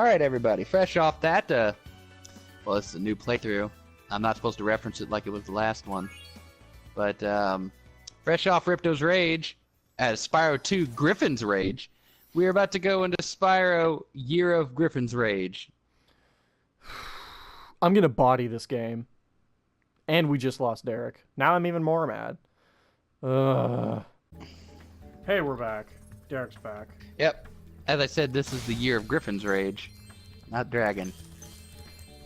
Alright, everybody, fresh off that, well, it's a new playthrough. I'm not supposed to reference it like it was the last one. But, fresh off Ripto's Rage, as Spyro 2 Griffin's Rage, we're about to go into Spyro Year of Griffin's Rage. I'm gonna body this game. And we just lost Derek. Now I'm even more mad. Hey, we're back. Derek's back. Yep. As I said, this is the Year of Griffin's Rage, not Dragon.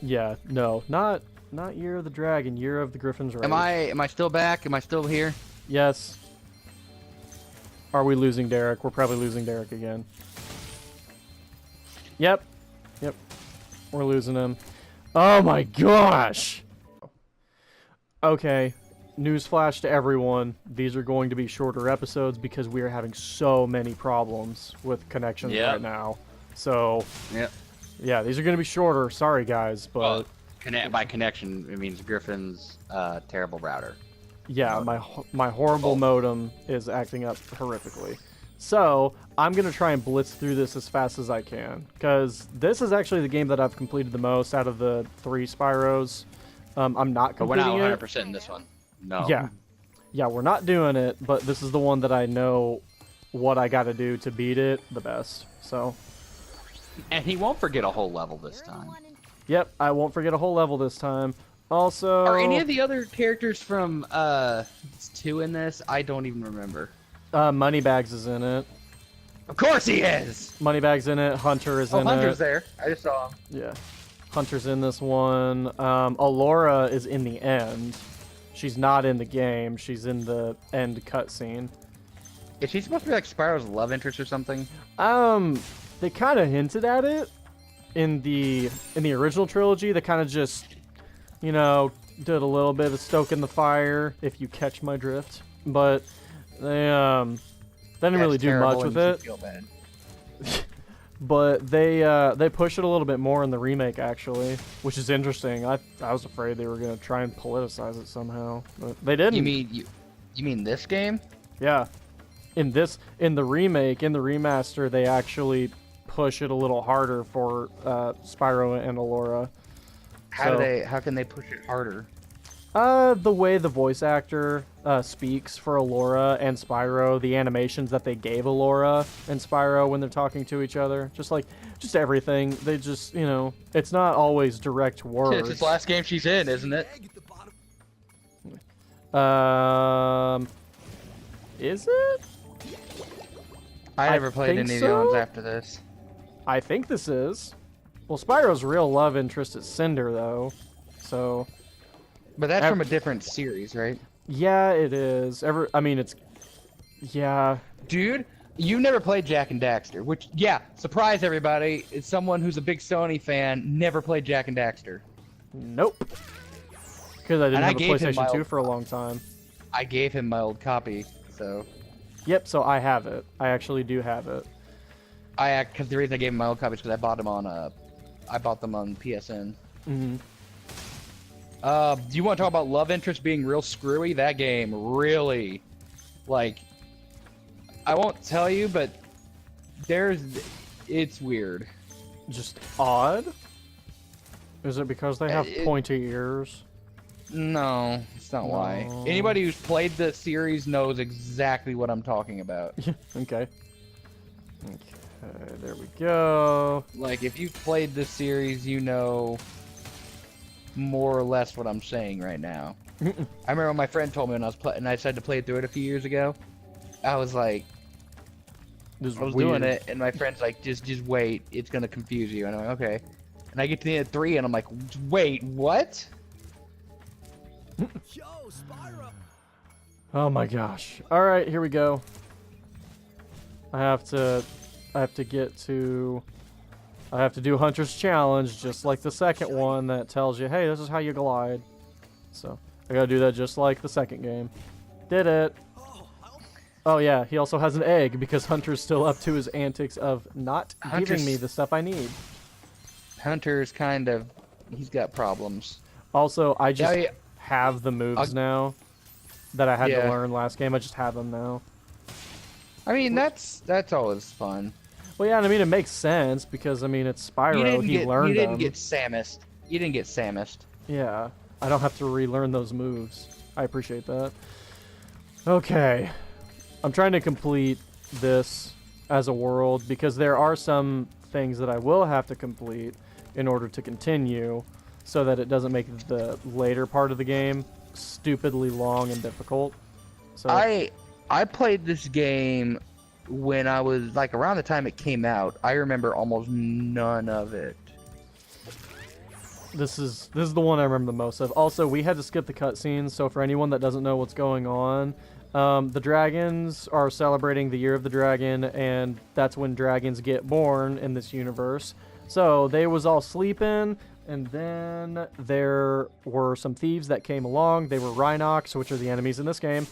Yeah, no, not Year of the Dragon, Year of the Griffin's Rage. Am I still back? Am I still here? Yes. Are we losing Derek? We're probably losing Derek again. Yep. We're losing him. Oh my gosh! Okay, newsflash to everyone. These are going to be shorter episodes because we are having so many problems with connections right now. So, yeah, these are going to be shorter. Sorry, guys, but... Well, by connection, it means Griffin's terrible router. Yeah, my horrible modem is acting up horrifically. So, I'm going to try and blitz through this as fast as I can, because this is actually the game that I've completed the most out of the 3 Spyros. I'm not completing it. We're not 100% in this one. No. Yeah, we're not doing it, but this is the one that I know what I got to do to beat it the best. So. And he won't forget a whole level this time. Yep, I won't forget a whole level this time. Also. Are any of the other characters from 2 in this? I don't even remember. Moneybags is in it. Of course he is! Moneybags in it. Hunter is in it. Oh, Hunter's there. I just saw him. Yeah. Hunter's in this one. Alora is in the end. She's not in the game. She's in the end cutscene. Is she supposed to be like Spyro's love interest or something? They kind of hinted at it in the original trilogy. They kind of just, you know, did a little bit of stoking the fire, if you catch my drift. But they didn't really do much with it. Feel bad. But they push it a little bit more in the remake, actually, which is interesting. I was afraid they were gonna try and politicize it somehow, but they didn't. You mean this game? Yeah, in the remake, in the remaster, they actually push it a little harder for Spyro and Alora. How can they push it harder? The way the voice actor speaks for Alora and Spyro, the animations that they gave Alora and Spyro when they're talking to each other, just everything. They just, you know, it's not always direct words. It's the last game she's in, isn't it? Is it? I never played any of the ones after this. I think this is. Well, Spyro's real love interest is Cinder, though, so... But that's from a different series, right? Yeah, it is. Yeah. Dude, you never played Jak and Daxter, which, yeah, surprise everybody, is someone who's a big Sony fan, never played Jak and Daxter. Nope. Because I didn't have a PlayStation 2 for a long time. I gave him my old copy, so... Yep, so I have it. I actually do have it. Because the reason I gave him my old copy is because I bought them on PSN. Mm-hmm. Do you want to talk about love interest being real screwy? That game really, like, I won't tell you, but it's weird. Just odd? Is it because they have pointy ears? No, it's not why. Anybody who's played the series knows exactly what I'm talking about. Okay. Okay, there we go. Like, if you've played the series, you know more or less what I'm saying right now. I remember when my friend told me when I was playing, and I decided to play through it a few years ago. I was like, I was doing it, and my friend's like, just wait, it's gonna confuse you. And I'm like, okay. And I get to the end of 3, and I'm like, wait, what? Oh my gosh! All right, here we go. I have to do Hunter's Challenge, just like the second one that tells you, hey, this is how you glide. So, I gotta do that just like the second game. Did it! Oh yeah, he also has an egg, because Hunter's still up to his antics of not giving me the stuff I need. Hunter's he's got problems. Also, I just have the moves now that I had to learn last game. I just have them now. I mean, that's always fun. Well, yeah, and I mean, it makes sense because, I mean, it's Spyro. He learned You didn't them. get Samused. You didn't get Samused. Yeah, I don't have to relearn those moves. I appreciate that. Okay. I'm trying to complete this as a world because there are some things that I will have to complete in order to continue so that it doesn't make the later part of the game stupidly long and difficult. So I played this game when I was like around the time it came out. I remember almost none of it. This is the one I remember the most of. Also, we had to skip the cutscenes, so for anyone that doesn't know what's going on, the dragons are celebrating the Year of the Dragon, and that's when dragons get born in this universe. So they was all sleeping, and then there were some thieves that came along. They were Rhinox, which are the enemies in this game,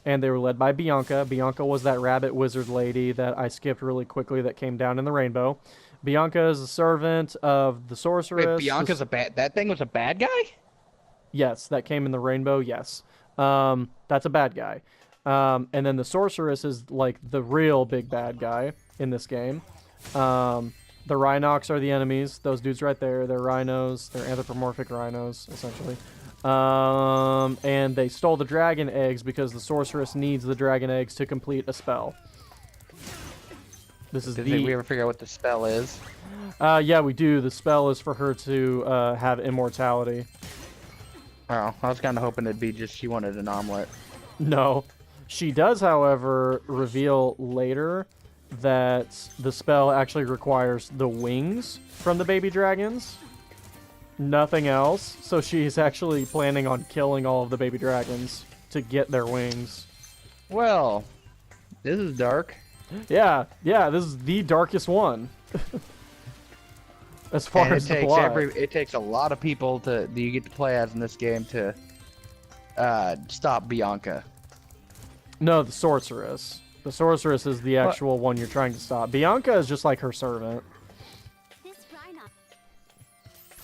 and they were led by Bianca. Bianca was that rabbit wizard lady that I skipped really quickly that came down in the rainbow. Bianca is a servant of the sorceress. Wait, Bianca's a bad. That thing was a bad guy? Yes, that came in the rainbow. Yes, that's a bad guy. And then the sorceress is like the real big bad guy in this game. The Rhinox are the enemies. Those dudes right there. They're rhinos. They're anthropomorphic rhinos, essentially. And they stole the dragon eggs because the sorceress needs the dragon eggs to complete a spell. Did we ever figure out what the spell is? Yeah, we do. The spell is for her to have immortality. Oh, I was kind of hoping it'd be just she wanted an omelet. No. She does, however, reveal later that the spell actually requires the wings from the baby dragons. Nothing else. So she's actually planning on killing all of the baby dragons to get their wings. Well, this is dark. Yeah, this is the darkest one. As far And as the plot. it takes a lot of people that you get to play as in this game to stop Bianca. No, the sorceress. The sorceress is the actual one you're trying to stop. Bianca is just like her servant.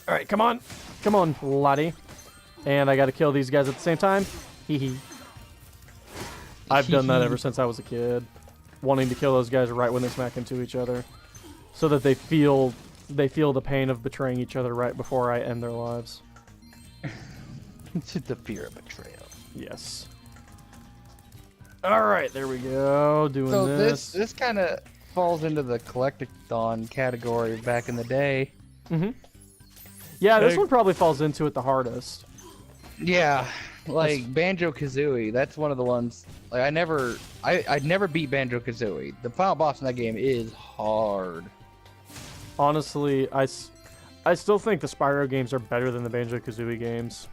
Alright, come on. Come on, laddie. And I gotta kill these guys at the same time. Hee hee. I've done that ever since I was a kid. Wanting to kill those guys right when they smack into each other. So that they feel the pain of betraying each other right before I end their lives. The fear of betrayal. Yes. Alright, there we go. Doing So this. this kind of falls into the collectathon category back in the day. Mm-hmm. Yeah, this one probably falls into it the hardest. Yeah, like Banjo-Kazooie. That's one of the ones. Like I'd never beat Banjo-Kazooie. The final boss in that game is hard. Honestly, I still think the Spyro games are better than the Banjo-Kazooie games.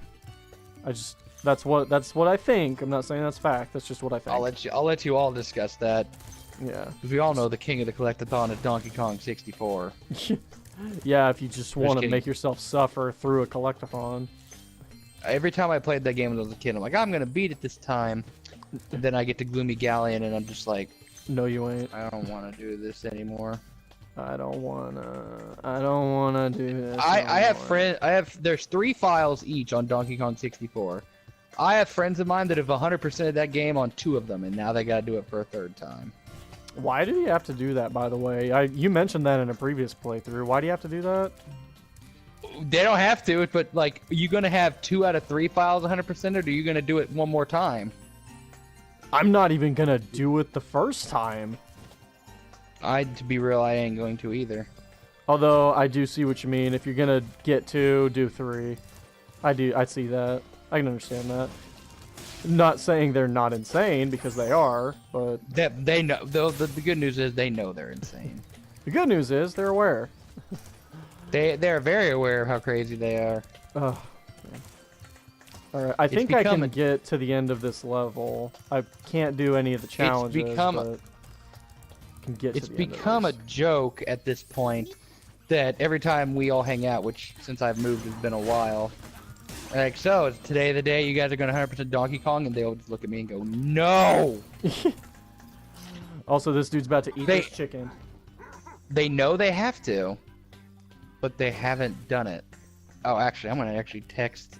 That's what I think. I'm not saying that's fact. That's just what I think. I'll let you all discuss that. Yeah. Because we all know the king of the collectathon is Donkey Kong 64. Yeah, if you just want to kidding. make yourself suffer through a collectathon. Every time I played that game when I was a kid, I'm like, I'm gonna beat it this time. And then I get to Gloomy Galleon, and I'm just like, No, you ain't. I don't want to do this anymore. I don't wanna do this. There's 3 files each on Donkey Kong 64. I have friends of mine that have 100% of that game on 2 of them, and now they gotta do it for a 3rd time. Why do you have to do that, by the way? You mentioned that in a previous playthrough. Why do you have to do that? They don't have to, but like, are you gonna have 2 out of 3 files 100%, or are you gonna do it one more time? I'm not even gonna do it the first time. To be real, I ain't going to either. Although I do see what you mean. If you're gonna get 2, do 3. I see that. I can understand that. Not saying they're not insane, because they are, but They know. The good news is they know they're insane. the good news is they're aware. They're very aware of how crazy they are. Ugh. Alright, I think I can get to the end of this level. I can't do any of the challenges, but can get to It's the end of become a this. joke at this point that every time we all hang out, which since I've moved has been a while, like, so is today the day you guys are going to 100% Donkey Kong? And they'll just look at me and go, no! Also, this dude's about to eat this chicken. They know they have to, but they haven't done it. Oh, actually, I'm going to actually text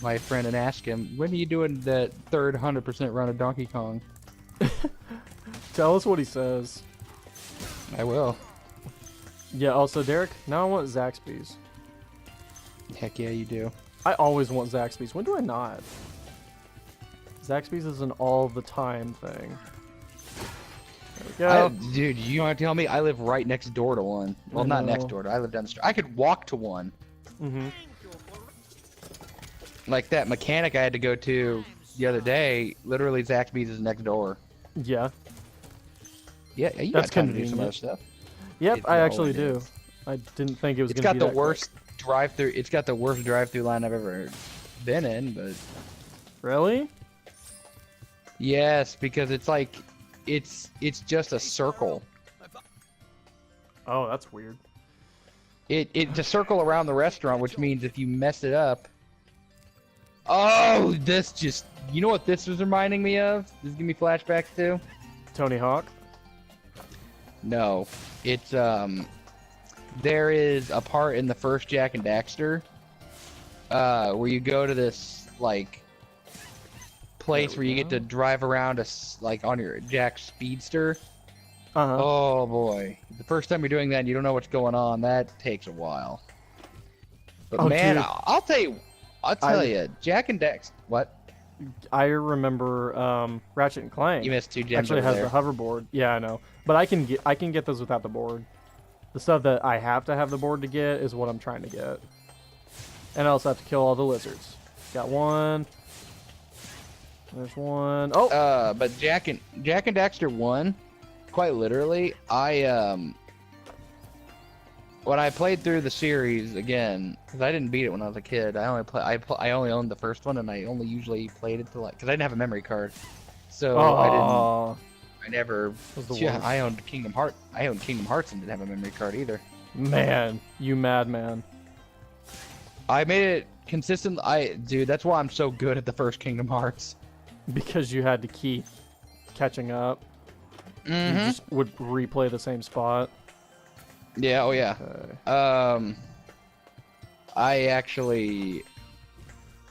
my friend and ask him, when are you doing the 3rd 100% run of Donkey Kong? Tell us what he says. I will. Yeah, also, Derek, now I want Zaxby's. Heck yeah, you do. I always want Zaxby's. When do I not? Zaxby's is an all-the-time thing. There we go. Dude, you want to tell me? I live right next door to one. Well, not next door. I live down the street. I could walk to one. Mm-hmm. Like that mechanic I had to go to the other day. Literally, Zaxby's is next door. Yeah. Yeah, you That's got time to do convenient. some other stuff. Yep, I actually it do. is. I didn't think it was It's going to be got the that worst drive-through. It's got the worst drive-through line I've ever been in, but quick. Really? yes, because it's like it's just a circle. Oh, that's weird. It's a circle around the restaurant, which means if you mess it up. Oh, this just, you know what this was reminding me of? This give me flashbacks to? Tony Hawk? No. It's there is a part in the first Jack and Daxter where you go to this like place where you get to drive around like on your Jack Speedster. Uh-huh. Oh boy. The first time you're doing that and you don't know what's going on, that takes a while. But Oh, man, dude. I'll tell you, Jack and Dax. What? I remember Ratchet and Clank. You missed two gems actually over has there. the hoverboard. Yeah, I know. But I can get those without the board. The stuff that I have to have the board to get is what I'm trying to get. And I also have to kill all the lizards. Got one. There's one. Oh! But Jack and Daxter 1, quite literally, when I played through the series again, because I didn't beat it when I was a kid. I only owned the first one, and I only usually played it to like, because I didn't have a memory card, so I never. Was the Yeah, worst. I owned Kingdom Hearts and didn't have a memory card either. Man, you madman. I made it consistent. Dude, that's why I'm so good at the first Kingdom Hearts. Because you had to keep catching up. You just would replay the same spot. Yeah. Oh yeah. Okay. I actually.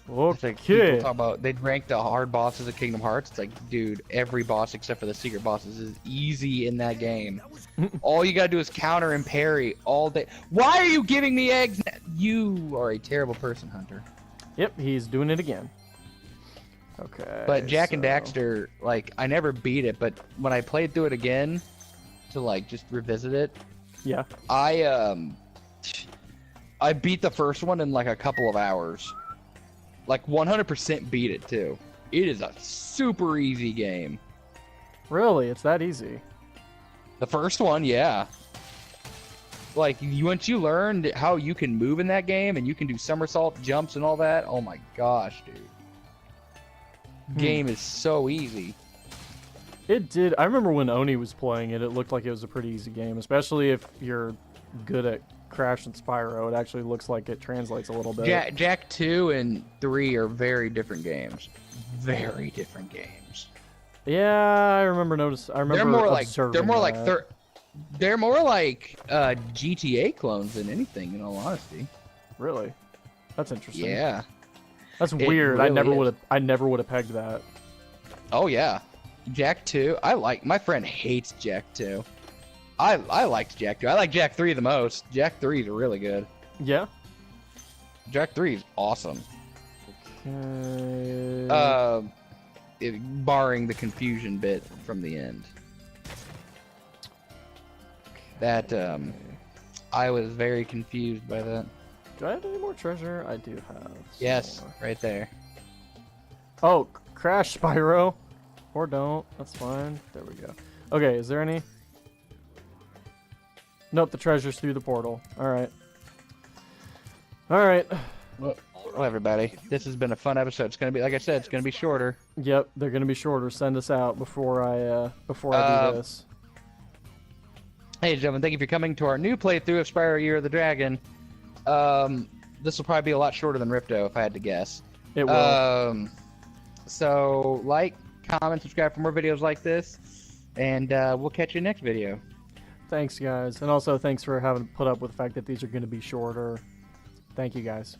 It's like people Okay. talk about they'd rank the hard bosses of Kingdom Hearts. It's like, dude, every boss except for the secret bosses is easy in that game. All you gotta do is counter and parry all day. Why are you giving me eggs? You are a terrible person, Hunter. Yep, he's doing it again. Okay. But Jack and so- Daxter, like, I never beat it, but when I played through it again to like just revisit it, Yeah. I beat the first one in like a couple of hours. Like 100% beat it too. It is a super easy game. Really? It's that easy? The first one, yeah. Like, once you learned how you can move in that game and you can do somersault jumps and all that, oh my gosh, dude. Game is so easy. It did. I remember when Oni was playing it, it looked like it was a pretty easy game, especially if you're good at Crash and Spyro. It actually looks like it translates a little bit. Jack 2 and 3 are very different games. Very different games. Yeah, I remember They're more like that. they're more like GTA clones than anything, in all honesty. Really? That's interesting. Yeah. That's It weird. I really never would have pegged that. Oh yeah. Jack 2. My friend hates Jack 2. I liked Jack 2. I like Jack 3 the most. Jack 3 is really good. Yeah. Jack 3 is awesome. Okay. Barring the confusion bit from the end. That I was very confused by that. Do I have any more treasure? I do have. some Yes, more. right there. Oh, Crash Spyro. Or don't. That's fine. There we go. Okay, is there any? Nope, the treasure's through the portal. Alright. Alright. Well, everybody, this has been a fun episode. It's gonna be, like I said, it's gonna be shorter. Yep, they're gonna be shorter. Send us out before I do this. Hey, gentlemen, thank you for coming to our new playthrough of Spyro Year of the Dragon. This will probably be a lot shorter than Ripto, if I had to guess. It will. So, like, comment, subscribe for more videos like this, and we'll catch you next video. Thanks, guys. And also, thanks for having put up with the fact that these are going to be shorter. Thank you, guys.